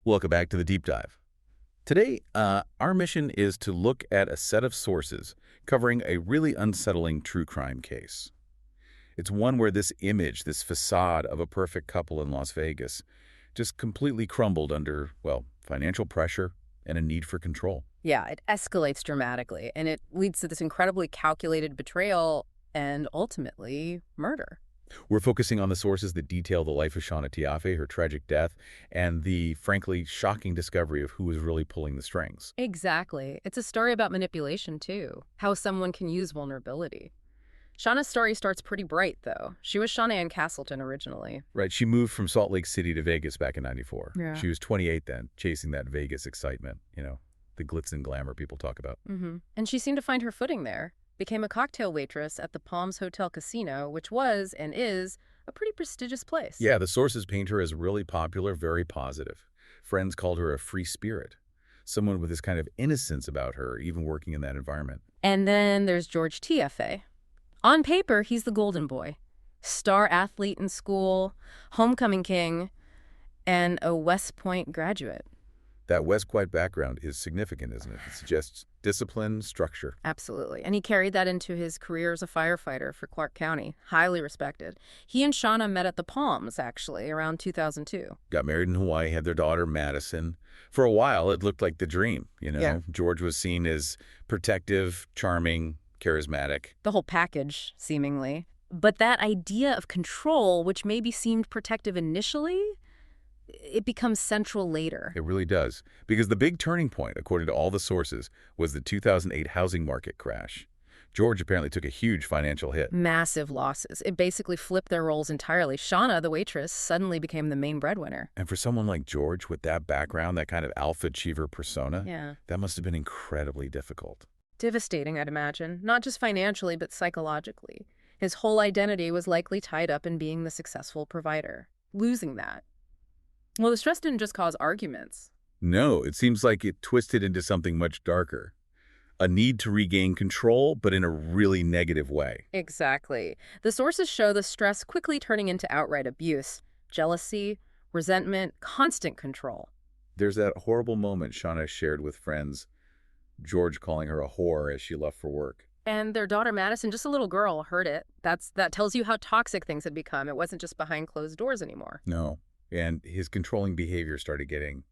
Welcome back to the Deep Dive. Today, our mission is to look at a set of sources covering a really unsettling true crime case. It's one where this image, this facade of a perfect couple in Las Vegas, just completely crumbled under, well, financial pressure and a need for control. Yeah, it escalates dramatically, and it leads to this incredibly calculated betrayal and ultimately murder. We're focusing on the sources that detail the life of Shauna Tiaffay, her tragic death, and the, frankly, shocking discovery of who was really pulling the strings. Exactly. It's a story about manipulation, too. How someone can use vulnerability. Shauna's story starts pretty bright, though. She was Shauna Ann Castleton originally. Right, she moved from Salt Lake City to Vegas back in '94. Yeah. She was 28 then, chasing that Vegas excitement, the glitz and glamour people talk about. And she seemed to find her footing there. Became a cocktail waitress at the Palms Hotel Casino, which was and is a pretty prestigious place. Yeah, the sources paint her as really popular, very positive. Friends called her a free spirit, someone with this kind of innocence about her, even working in that environment. And then there's George Tiaffay. On paper, he's the golden boy. Star athlete in school, homecoming king, and a West Point graduate. That West Point background is significant, isn't it? It suggests discipline, structure. Absolutely. And he carried that into his career as a firefighter for Clark County, highly respected. He and Shauna met at the Palms, actually, around 2002. Got married in Hawaii, had their daughter, Madison. For a while, it looked like the dream, Yeah. George was seen as protective, charming, charismatic. The whole package, seemingly. But that idea of control, which maybe seemed protective initially, it becomes central later. It really does. Because the big turning point, according to all the sources, was the 2008 housing market crash. George apparently took a huge financial hit. Massive losses. It basically flipped their roles entirely. Shauna, the waitress, suddenly became the main breadwinner. And for someone like George with that background, that kind of alpha achiever persona, Yeah. that must have been incredibly difficult. Devastating, I'd imagine. Not just financially, but psychologically. His whole identity was likely tied up in being the successful provider. Losing that. Well, the stress didn't just cause arguments. No, it seems like it twisted into something much darker. A need to regain control, but in a really negative way. Exactly. The sources show the stress quickly turning into outright abuse, jealousy, resentment, constant control. There's that horrible moment Shauna shared with friends, George calling her a whore as she left for work. And their daughter Madison, just a little girl, heard it. That tells you how toxic things had become. It wasn't just behind closed doors anymore. No. And his controlling behavior started getting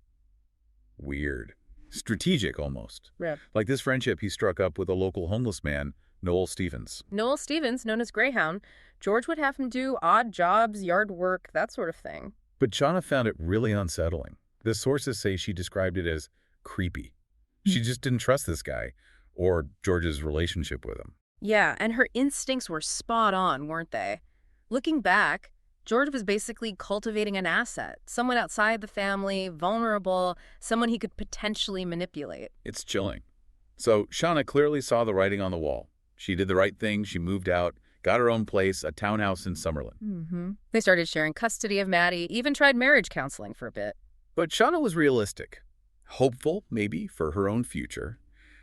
weird. Strategic, almost. Yeah. Like this friendship he struck up with a local homeless man, Noel Stevens. Noel Stevens, known as Greyhound, George would have him do odd jobs, yard work, that sort of thing. But Shauna found it really unsettling. The sources say she described it as creepy. She just didn't trust this guy or George's relationship with him. Yeah, and her instincts were spot on, weren't they? Looking back, George was basically cultivating an asset, someone outside the family, vulnerable, someone he could potentially manipulate. It's chilling. So Shauna clearly saw the writing on the wall. She did the right thing. She moved out, got her own place, a townhouse in Summerlin. They started sharing custody of Maddie, even tried marriage counseling for a bit. But Shauna was realistic. Hopeful, maybe, for her own future.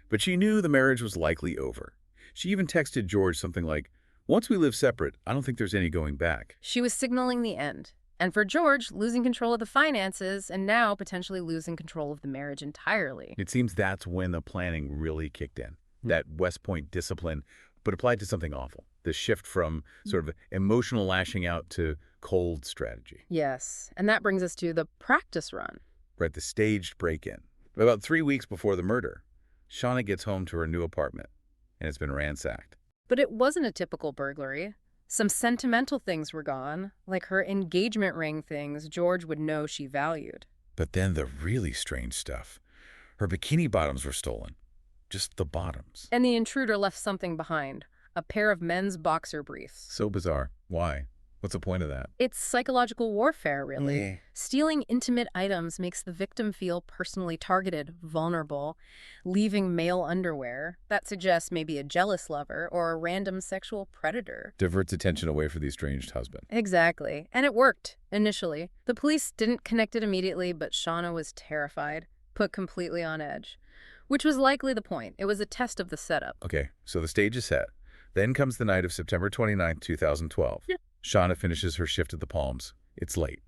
But she knew the marriage was likely over. She even texted George something like, "Once we live separate, I don't think there's any going back." She was signaling the end. And for George, losing control of the finances and now potentially losing control of the marriage entirely. It seems that's when the planning really kicked in. That West Point discipline, but applied to something awful. The shift from sort of emotional lashing out to cold strategy. Yes, and that brings us to the practice run. Right, the staged break-in. About 3 weeks before the murder, Shauna gets home to her new apartment, and it's been ransacked. But it wasn't a typical burglary. Some sentimental things were gone, like her engagement ring things George would know she valued. But then the really strange stuff. Her bikini bottoms were stolen. Just the bottoms. And the intruder left something behind, a pair of men's boxer briefs. So bizarre. Why? What's the point of that? It's psychological warfare, really. Yeah. Stealing intimate items makes the victim feel personally targeted, vulnerable. Leaving male underwear, that suggests maybe a jealous lover or a random sexual predator. Diverts attention away from the estranged husband. Exactly. And it worked, initially. The police didn't connect it immediately, but Shauna was terrified, put completely on edge. Which was likely the point. It was a test of the setup. Okay, so the stage is set. Then comes the night of September 29th, 2012. Yeah. Shauna finishes her shift at the Palms. It's late.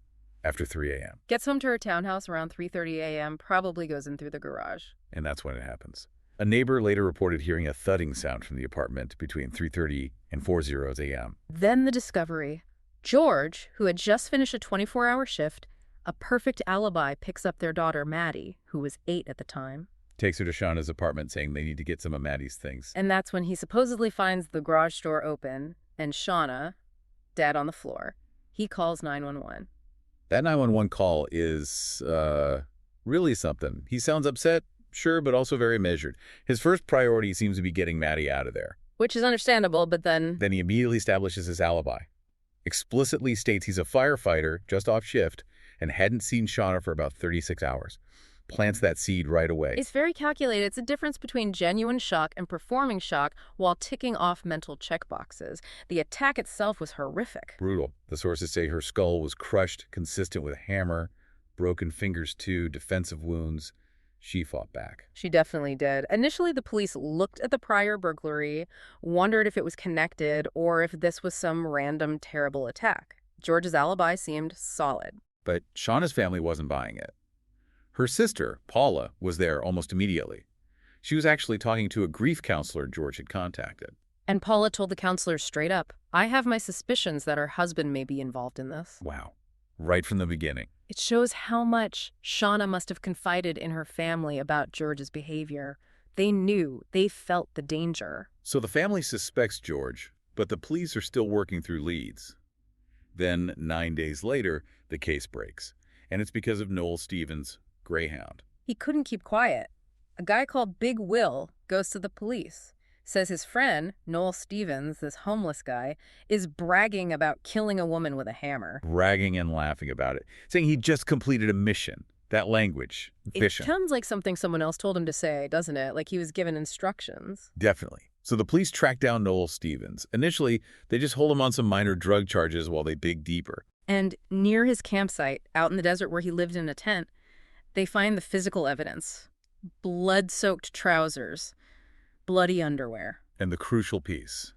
after 3 a.m. Gets home to her townhouse around 3:30 a.m., probably goes in through the garage. And that's when it happens. A neighbor later reported hearing a thudding sound from the apartment between 3:30 and 4:00 a.m. Then the discovery. George, who had just finished a 24-hour shift, a perfect alibi, picks up their daughter, Maddie, who was 8 at the time. Takes her to Shauna's apartment saying they need to get some of Maddie's things. And that's when he supposedly finds the garage door open and Shauna dead on the floor. He calls 911. That 911 call is, really something. He sounds upset, sure, but also very measured. His first priority seems to be getting Maddie out of there. Which is understandable, but then... Then he immediately establishes his alibi. Explicitly states he's a firefighter, just off shift, and hadn't seen Shauna for about 36 hours. Plants that seed right away. It's very calculated. It's a difference between genuine shock and performing shock while ticking off mental checkboxes. The attack itself was horrific. Brutal. The sources say her skull was crushed, consistent with a hammer, broken fingers too, defensive wounds. She fought back. She definitely did. Initially, the police looked at the prior burglary, wondered if it was connected or if this was some random terrible attack. George's alibi seemed solid. But Shauna's family wasn't buying it. Her sister, Paula, was there almost immediately. She was actually talking to a grief counselor George had contacted. And Paula told the counselor straight up, I have my suspicions that her husband may be involved in this. Wow. Right from the beginning. It shows how much Shauna must have confided in her family about George's behavior. They knew, they felt the danger. So the family suspects George, but the police are still working through leads. Then, 9 days later, the case breaks. And it's because of Noel Stevens, Greyhound. He couldn't keep quiet. A guy called Big Will goes to the police, says his friend, Noel Stevens, this homeless guy, is bragging about killing a woman with a hammer. Bragging and laughing about it, saying he just completed a mission. That language, efficient. It sounds like something someone else told him to say, doesn't it? Like he was given instructions. Definitely. So the police track down Noel Stevens. Initially, they just hold him on some minor drug charges while they dig deeper. And near his campsite, out in the desert where he lived in a tent, they find the physical evidence. Blood-soaked trousers, bloody underwear. And the crucial piece,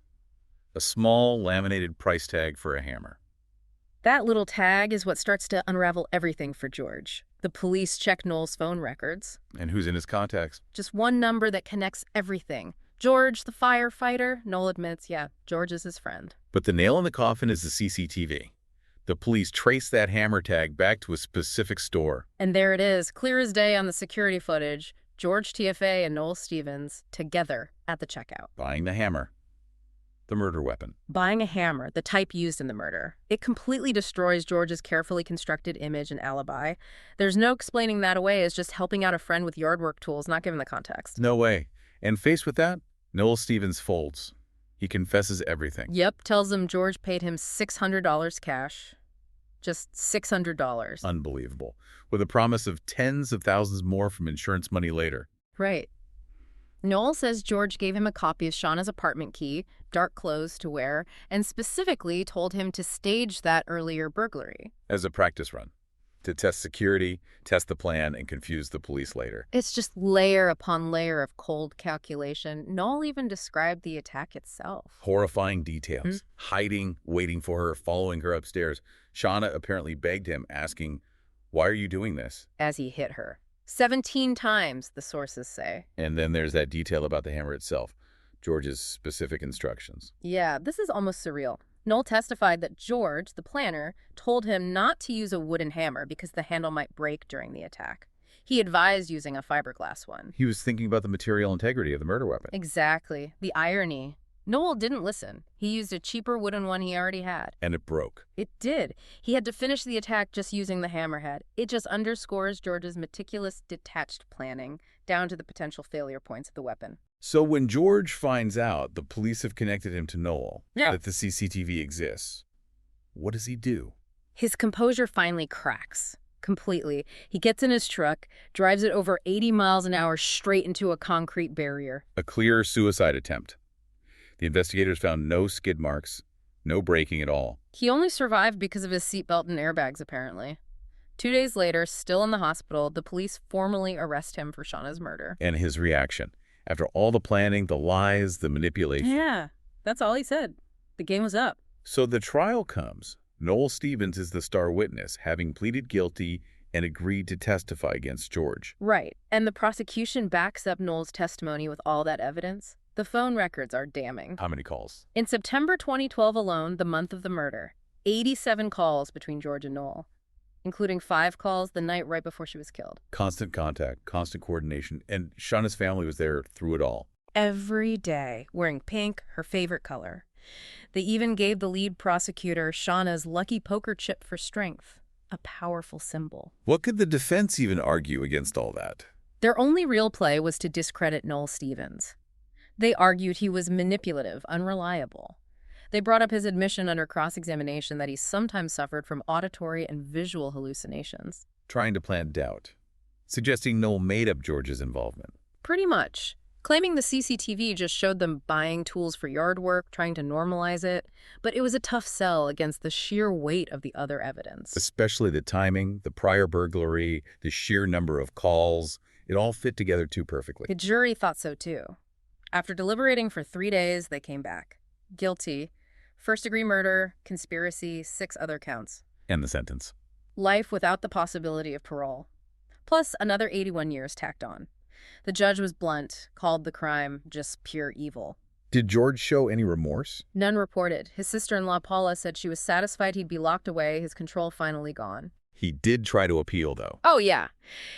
a small laminated price tag for a hammer. That little tag is what starts to unravel everything for George. The police check Noel's phone records. And who's in his contacts? Just one number that connects everything. George, the firefighter. Noel admits, yeah, George is his friend. But the nail in the coffin is the CCTV. The police trace that hammer tag back to a specific store. And there it is, clear as day on the security footage. George Tiaffay and Noel Stevens together at the checkout. Buying the hammer. The murder weapon. Buying a hammer, the type used in the murder. It completely destroys George's carefully constructed image and alibi. There's no explaining that away as just helping out a friend with yard work tools, not given the context. No way. And faced with that, Noel Stevens folds. He confesses everything. Yep, tells them George paid him $600 cash. Just $600. Unbelievable. With a promise of tens of thousands more from insurance money later. Right. Noel says George gave him a copy of Shauna's apartment key, dark clothes to wear, and specifically told him to stage that earlier burglary. As a practice run. To test security, test the plan, and confuse the police later. It's just layer upon layer of cold calculation. Noel even described the attack itself. Horrifying details. Hiding, waiting for her, following her upstairs. Shauna apparently begged him, asking, "Why are you doing this?" As he hit her. 17 times, the sources say. And then there's that detail about the hammer itself. George's specific instructions. Yeah, this is almost surreal. Noel testified that George, the planner, told him not to use a wooden hammer because the handle might break during the attack. He advised using a fiberglass one. He was thinking about the material integrity of the murder weapon. Exactly. The irony. Noel didn't listen. He used a cheaper wooden one he already had. And it broke. It did. He had to finish the attack just using the hammerhead. It just underscores George's meticulous, detached planning, down to the potential failure points of the weapon. So when George finds out the police have connected him to Noel, Yeah. that the CCTV exists, what does he do? His composure finally cracks. Completely. He gets in his truck, drives it over 80 miles an hour straight into a concrete barrier. A clear suicide attempt. The investigators found no skid marks, no braking at all. He only survived because of his seatbelt and airbags, apparently. 2 days later, still in the hospital, the police formally arrest him for Shauna's murder. And his reaction, after all the planning, the lies, the manipulation. Yeah, that's all he said. The game was up. So the trial comes, Noel Stevens is the star witness, having pleaded guilty and agreed to testify against George. Right. And the prosecution backs up Noel's testimony with all that evidence. The phone records are damning. How many calls? In September 2012 alone, the month of the murder, 87 calls between George and Noel, including 5 calls the night right before she was killed. Constant contact, constant coordination, and Shauna's family was there through it all. Every day, wearing pink, her favorite color. They even gave the lead prosecutor Shauna's lucky poker chip for strength, a powerful symbol. What could the defense even argue against all that? Their only real play was to discredit Noel Stevens. They argued he was manipulative, unreliable. They brought up his admission under cross-examination that he sometimes suffered from auditory and visual hallucinations. Trying to plant doubt, suggesting Noel made up George's involvement. Pretty much. Claiming the CCTV just showed them buying tools for yard work, trying to normalize it. But it was a tough sell against the sheer weight of the other evidence. Especially the timing, the prior burglary, the sheer number of calls. It all fit together too perfectly. The jury thought so too. After deliberating for 3 days, they came back. Guilty. First-degree murder, conspiracy, 6 other counts. And the sentence. Life without the possibility of parole. Plus another 81 years tacked on. The judge was blunt, called the crime just pure evil. Did George show any remorse? None reported. His sister-in-law Paula said she was satisfied he'd be locked away, his control finally gone. He did try to appeal, though. Oh, yeah.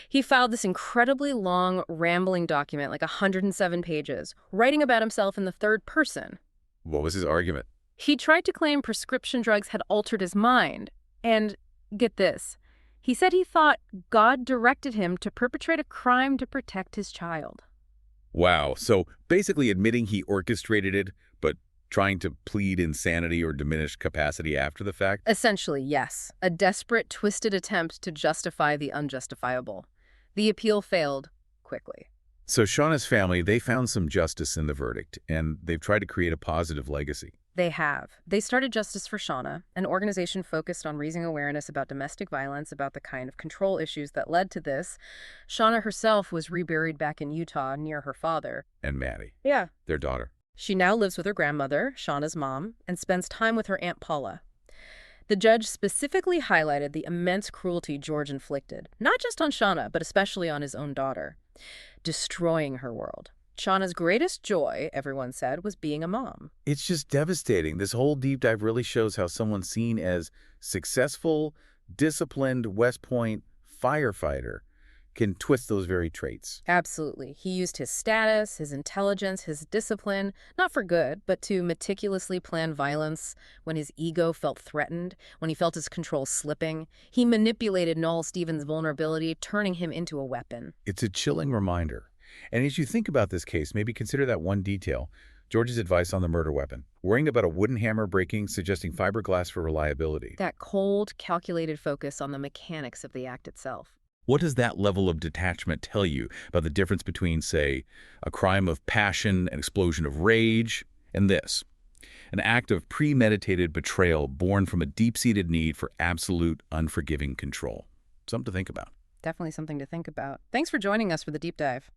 He filed this incredibly long, rambling document, like 107 pages, writing about himself in the third person. What was his argument? He tried to claim prescription drugs had altered his mind. And, get this, he said he thought God directed him to perpetrate a crime to protect his child. Wow, so basically admitting he orchestrated it, but trying to plead insanity or diminished capacity after the fact? Essentially, yes. A desperate, twisted attempt to justify the unjustifiable. The appeal failed quickly. So Shauna's family, they found some justice in the verdict, and they've tried to create a positive legacy. They have. They started Justice for Shauna, an organization focused on raising awareness about domestic violence, about the kind of control issues that led to this. Shauna herself was reburied back in Utah near her father. And Maddie. Yeah. Their daughter. She now lives with her grandmother, Shauna's mom, and spends time with her Aunt Paula. The judge specifically highlighted the immense cruelty George inflicted, not just on Shauna, but especially on his own daughter, destroying her world. Shauna's greatest joy, everyone said, was being a mom. It's just devastating. This whole deep dive really shows how someone seen as successful, disciplined West Point firefighter can twist those very traits. Absolutely. He used his status, his intelligence, his discipline, not for good, but to meticulously plan violence when his ego felt threatened, when he felt his control slipping. He manipulated Noel Stevens' vulnerability, turning him into a weapon. It's a chilling reminder. And as you think about this case, maybe consider that one detail, George's advice on the murder weapon. Worrying about a wooden hammer breaking, suggesting fiberglass for reliability. That cold, calculated focus on the mechanics of the act itself. What does that level of detachment tell you about the difference between, say, a crime of passion, an explosion of rage, and this? An act of premeditated betrayal born from a deep-seated need for absolute, unforgiving control. Something to think about. Definitely something to think about. Thanks for joining us for the deep dive.